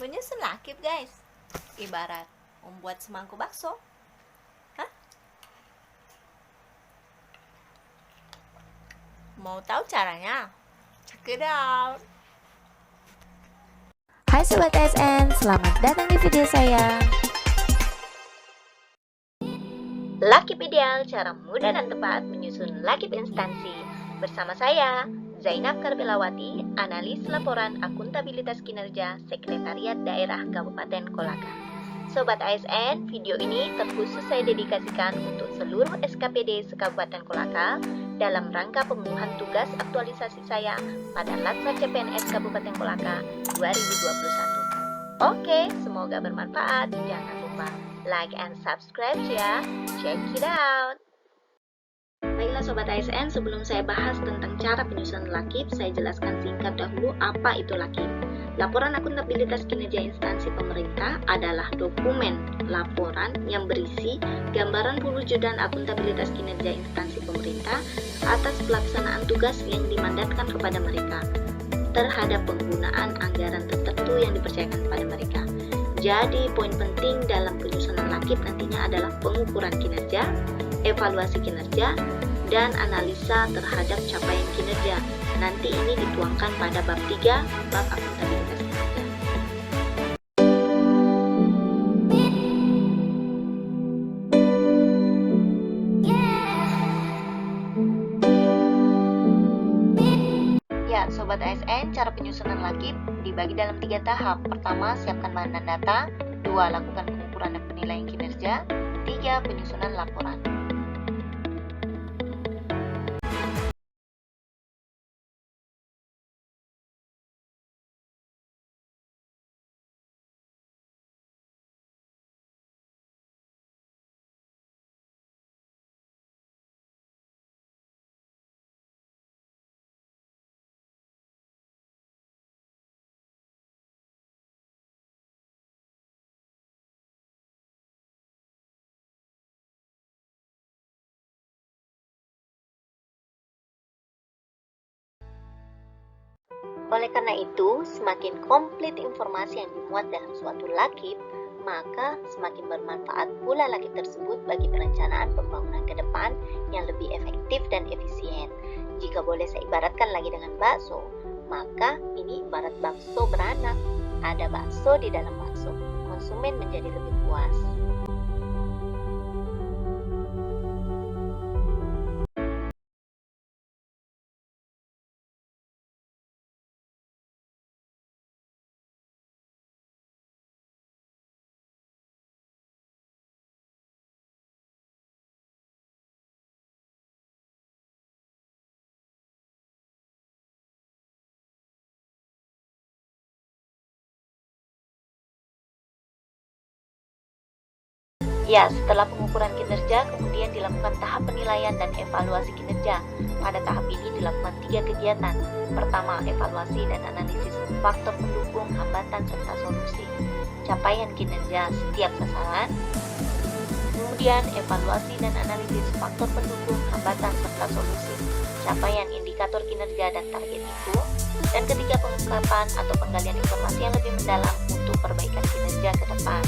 Menyusun lakip guys, ibarat membuat semangkuk bakso. Hah? Mau tahu caranya? Check it out. Hai Sobat ASN, selamat datang di video saya. Lakip ideal, cara mudah dan tepat menyusun lakip instansi. Bersama saya, Zainab Karbelawati, analis laporan akuntabilitas kinerja Sekretariat Daerah Kabupaten Kolaka. Sobat ASN, video ini terkhusus saya dedikasikan untuk seluruh SKPD se-Kabupaten Kolaka dalam rangka pemenuhan tugas aktualisasi saya pada Latsar CPNS Kabupaten Kolaka 2021. Oke, semoga bermanfaat. Jangan lupa like and subscribe ya. Check it out. Baiklah Sobat ASN, sebelum saya bahas tentang cara penyusunan lakip, saya jelaskan singkat dahulu apa itu lakip. Laporan akuntabilitas kinerja instansi pemerintah adalah dokumen laporan yang berisi gambaran pewujudan akuntabilitas kinerja instansi pemerintah atas pelaksanaan tugas yang dimandatkan kepada mereka terhadap penggunaan anggaran tertentu yang dipercayakan kepada mereka. Jadi, poin penting dalam penyusunan lakip nantinya adalah pengukuran kinerja, evaluasi kinerja, dan analisa terhadap capaian kinerja. Nanti ini dituangkan pada bab 3, bab akuntabilitas kinerja. Ya, Sobat ASN, cara penyusunan lakip dibagi dalam 3 tahap. Pertama, siapkan bahan dan data. 2, lakukan pengukuran dan penilaian kinerja. 3, penyusunan laporan. Oleh karena itu, semakin komplit informasi yang dimuat dalam suatu lakip, maka semakin bermanfaat pula lakip tersebut bagi perencanaan pembangunan ke depan yang lebih efektif dan efisien. Jika boleh saya ibaratkan lagi dengan bakso, maka ini ibarat bakso beranak. Ada bakso di dalam bakso, konsumen menjadi lebih puas. Ya, setelah pengukuran kinerja, kemudian dilakukan tahap penilaian dan evaluasi kinerja. Pada tahap ini dilakukan 3 kegiatan. Pertama, evaluasi dan analisis faktor pendukung, hambatan, serta solusi capaian kinerja setiap sasaran. Kemudian, evaluasi dan analisis faktor pendukung, hambatan, serta solusi capaian indikator kinerja dan target itu. Dan ketiga, pengungkapan atau penggalian informasi yang lebih mendalam untuk perbaikan kinerja ke depan.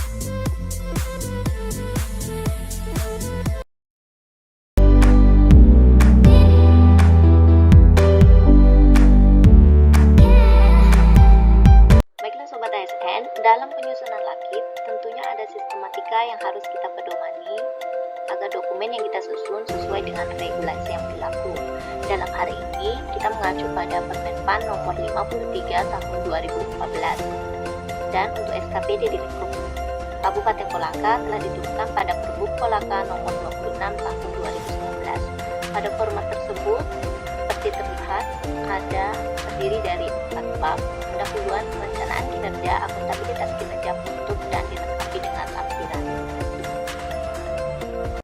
Dalam penyusunan lakip, tentunya ada sistematika yang harus kita pedomani agar dokumen yang kita susun sesuai dengan regulasi yang berlaku. Dalam hari ini, kita mengacu pada Permenpan nomor 53 tahun 2014. Dan untuk SKPD di lingkup Kabupaten Kolaka telah diturunkan pada Perbuk Kolaka nomor 26 tahun 2019. Pada format tersebut, seperti terlihat, terdiri dari 4 bab. Pendahuluan, perencanaan kinerja, akuntabilitas kinerja, penutup, dan dilengkapi dengan lampiran.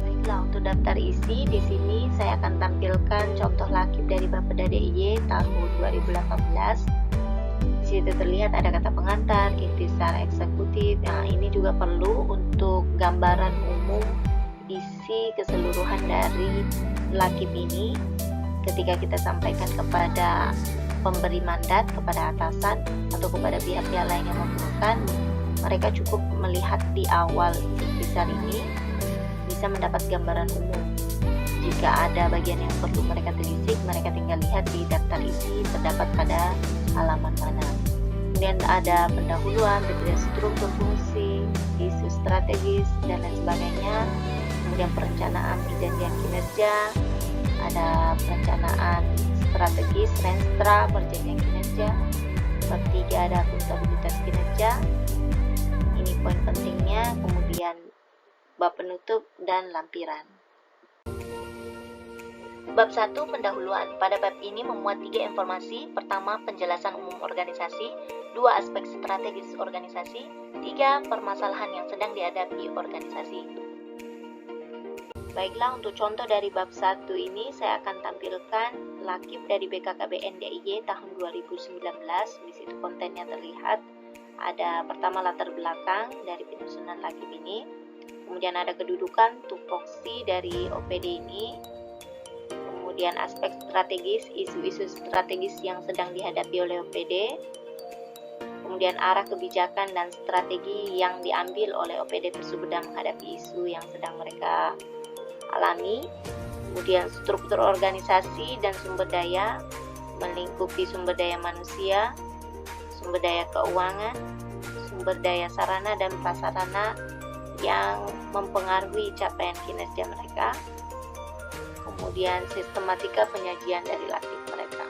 Baiklah, untuk daftar isi di sini saya akan tampilkan contoh lakip dari Bapeda DIY tahun 2018. Di situ terlihat ada kata pengantar, inti secara eksekutif. Nah, ini juga perlu untuk gambaran umum isi keseluruhan dari lakip ini ketika kita sampaikan kepada pemberi mandat kepada atasan atau kepada pihak-pihak lain yang memerlukan, mereka cukup melihat di awal ikhtisar ini bisa mendapat gambaran umum. Jika ada bagian yang perlu mereka telisik, mereka tinggal lihat di daftar isi terdapat pada halaman mana. Kemudian ada pendahuluan, detail struktur fungsi, isu strategis, dan lain sebagainya. Kemudian perencanaan perjanjian kinerja, ada perencanaan strategis, renstra, perjanjian kinerja. Bab 3 ada akuntabilitas kinerja. Ini poin pentingnya. Kemudian bab penutup dan lampiran. Bab 1 pendahuluan. Pada bab ini memuat 3 informasi. Pertama, penjelasan umum organisasi. 2, aspek strategis organisasi. 3, permasalahan yang sedang dihadapi organisasi. Baiklah, untuk contoh dari bab 1 ini saya akan tampilkan lakib dari BKKBN DIY tahun 2019. Di situ kontennya terlihat. Ada pertama latar belakang dari penyusunan lakib ini. Kemudian ada kedudukan tupoksi dari OPD ini. Kemudian aspek strategis, isu-isu strategis yang sedang dihadapi oleh OPD. Kemudian arah kebijakan dan strategi yang diambil oleh OPD tersebut dalam menghadapi isu yang sedang mereka alami. Kemudian struktur organisasi dan sumber daya melingkupi sumber daya manusia, sumber daya keuangan, sumber daya sarana dan prasarana yang mempengaruhi capaian kinerja mereka. Kemudian sistematika penyajian dari lakib mereka.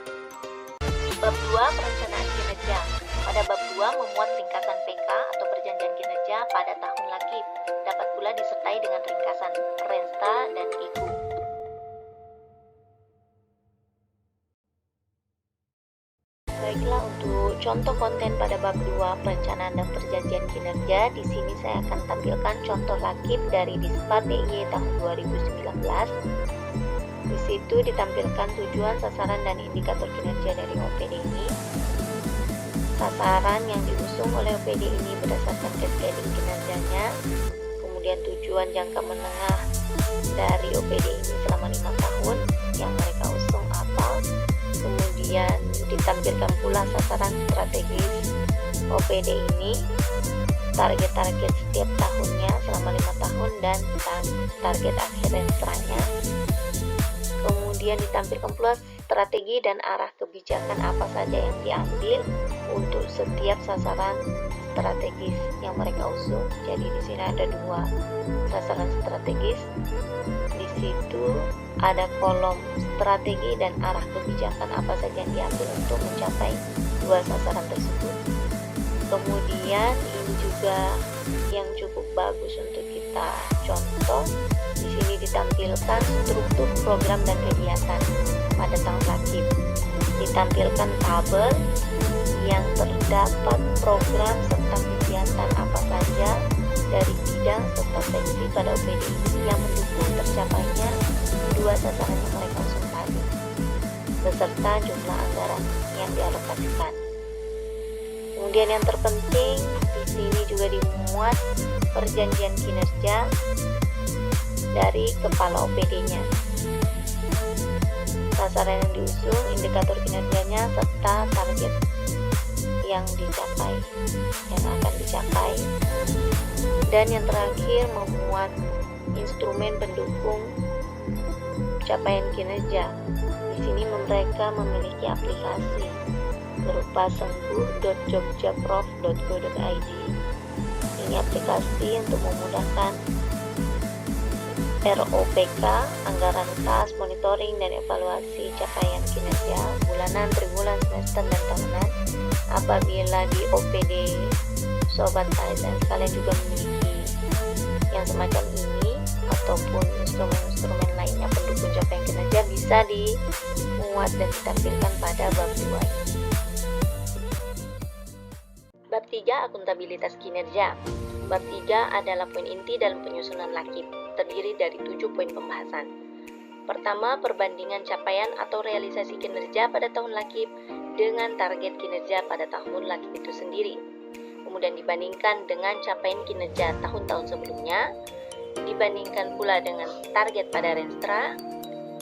Bab 2 perencanaan kinerja. Pada bab 2 memuat ringkasan PK atau perjanjian kinerja pada tahun lakib. Dapat pula disertai dengan ringkasan Renstra dan IKU. Baiklah, untuk contoh konten pada bab 2 perencanaan dan perjanjian kinerja, di sini saya akan tampilkan contoh lakib dari Dispar DIY tahun 2019. Di situ ditampilkan tujuan, sasaran, dan indikator kinerja dari OPD ini. Sasaran yang diusung oleh OPD ini berdasarkan cascading kinerjanya. Kemudian tujuan jangka menengah dari OPD ini selama 5 tahun yang mereka usung apa. Kemudian ditampilkan pula sasaran strategis OPD ini, target-target setiap tahunnya selama 5 tahun, dan target akhir renstranya. Kemudian ditampilkan pula strategi dan arah kebijakan apa saja yang diambil untuk setiap sasaran strategis yang mereka usung. Jadi di sini ada 2 sasaran strategis. Di situ ada kolom strategi dan arah kebijakan apa saja yang diambil untuk mencapai 2 sasaran tersebut. Kemudian ini juga yang cukup bagus untuk kita contoh. Di sini ditampilkan struktur program dan kegiatan pada tahun lakib. Ditampilkan tabel yang terdapat program serta kegiatan apa saja dari bidang serta seksi pada OPD ini yang mendukung tercapainya 2 sasaran yang mereka usung tadi, beserta jumlah anggaran yang dialokasikan. Kemudian yang terpenting di sini juga dimuat perjanjian kinerja dari kepala OPD-nya, sasaran yang diusung, indikator kinerjanya, serta target yang dicapai, yang akan dicapai. Dan yang terakhir memuat instrumen pendukung capaian kinerja. Di sini mereka memiliki aplikasi berupa sengguh.jogjaprof.go.id. Ini aplikasi untuk memudahkan ROPK, anggaran kas, monitoring dan evaluasi capaian kinerja bulanan, triwulan, semester, dan tahunan. Apabila di OPD Sobat ASN kalian juga memiliki yang semacam ini ataupun instrumen-instrumen lainnya pendukung capaian kinerja, bisa dimuat dan ditampilkan pada bab 2 ini. Bab 3 akuntabilitas kinerja. Bab 3 adalah poin inti dalam penyusunan lakib, terdiri dari 7 poin pembahasan. Pertama, perbandingan capaian atau realisasi kinerja pada tahun lakib dengan target kinerja pada tahun lakib itu sendiri. Kemudian dibandingkan dengan capaian kinerja tahun-tahun sebelumnya, dibandingkan pula dengan target pada renstra,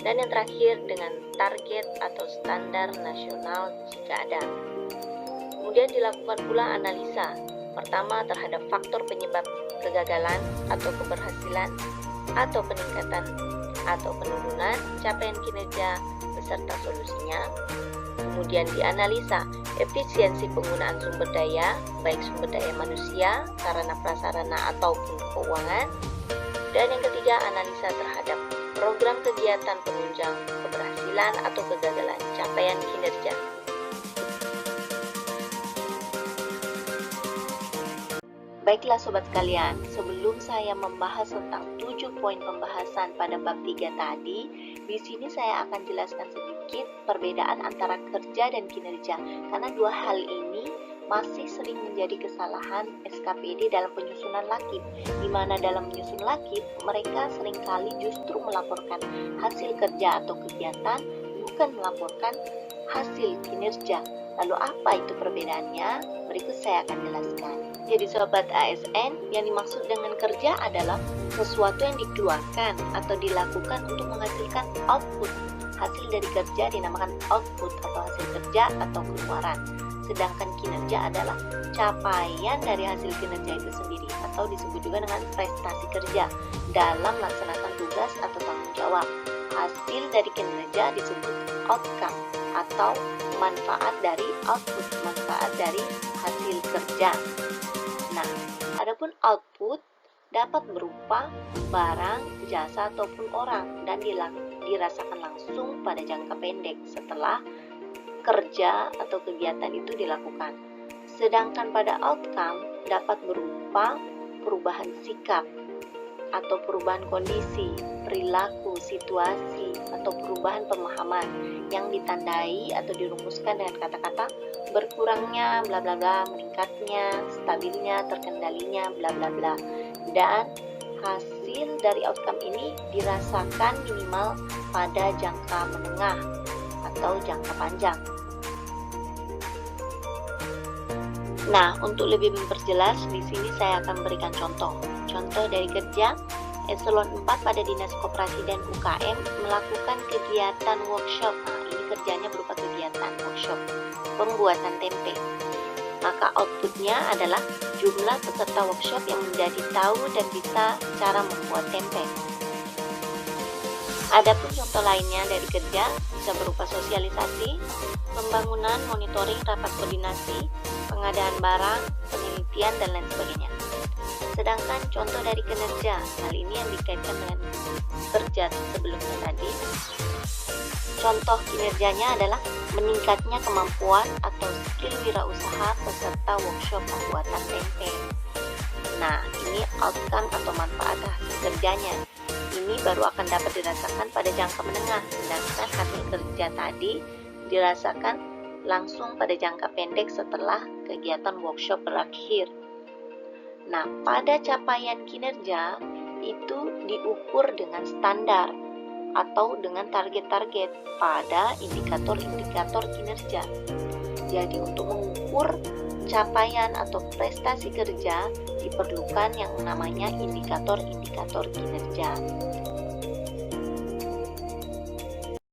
Dan yang terakhir dengan target atau standar nasional jika ada. Kemudian dilakukan pula analisa, pertama terhadap faktor penyebab kegagalan atau keberhasilan atau peningkatan atau penurunan capaian kinerja beserta solusinya. Kemudian dianalisa efisiensi penggunaan sumber daya, baik sumber daya manusia, sarana prasarana ataupun keuangan. Dan yang ketiga, analisa terhadap program kegiatan penunjang keberhasilan atau kegagalan capaian kinerja. Baiklah sobat sekalian, sebelum saya membahas tentang 7 poin pembahasan pada bab 3 tadi, di sini saya akan jelaskan sedikit perbedaan antara kerja dan kinerja, karena dua hal ini masih sering menjadi kesalahan SKPD dalam penyusunan lakib, di mana dalam menyusun lakib, mereka seringkali justru melaporkan hasil kerja atau kegiatan, bukan melaporkan hasil kinerja. Lalu apa itu perbedaannya? Berikut saya akan jelaskan. Jadi sobat ASN, yang dimaksud dengan kerja adalah sesuatu yang dikeluarkan atau dilakukan untuk menghasilkan output. Hasil dari kerja dinamakan output atau hasil kerja atau keluaran. Sedangkan kinerja adalah capaian dari hasil kinerja itu sendiri atau disebut juga dengan prestasi kerja dalam melaksanakan tugas atau tanggung jawab. Hasil dari kinerja disebut outcome atau manfaat dari output, manfaat dari hasil kerja. Nah, adapun output dapat berupa barang, jasa ataupun orang dan dirasakan langsung pada jangka pendek setelah kerja atau kegiatan itu dilakukan. Sedangkan pada outcome dapat berupa perubahan sikap atau perubahan kondisi, perilaku, situasi, atau perubahan pemahaman yang ditandai atau dirumuskan dengan kata-kata berkurangnya bla bla bla, meningkatnya, stabilnya, terkendalinya bla bla bla. Dan hasil dari outcome ini dirasakan minimal pada jangka menengah atau jangka panjang. Nah, untuk lebih memperjelas, di sini saya akan berikan contoh. Contoh dari kerja, Eselon 4 pada Dinas Koperasi dan UKM melakukan kegiatan workshop. Nah, ini kerjanya berupa kegiatan workshop pembuatan tempe. Maka outputnya adalah jumlah peserta workshop yang menjadi tahu dan bisa cara membuat tempe. Adapun contoh lainnya dari kerja bisa berupa sosialisasi, pembangunan, monitoring, rapat koordinasi, pengadaan barang, penelitian, dan lain sebagainya. Sedangkan contoh dari kinerja, hal ini yang dikaitkan dengan kerja sebelumnya tadi. Contoh kinerjanya adalah meningkatnya kemampuan atau skill wirausaha peserta workshop pembuatan tempe. Nah, ini outcome atau manfaat hasil kerjanya. Ini baru akan dapat dirasakan pada jangka menengah, sedangkan hasil kerja tadi dirasakan langsung pada jangka pendek setelah kegiatan workshop berakhir. Nah, pada capaian kinerja itu diukur dengan standar atau dengan target-target pada indikator-indikator kinerja. Jadi untuk mengukur capaian atau prestasi kerja diperlukan yang namanya indikator-indikator kinerja.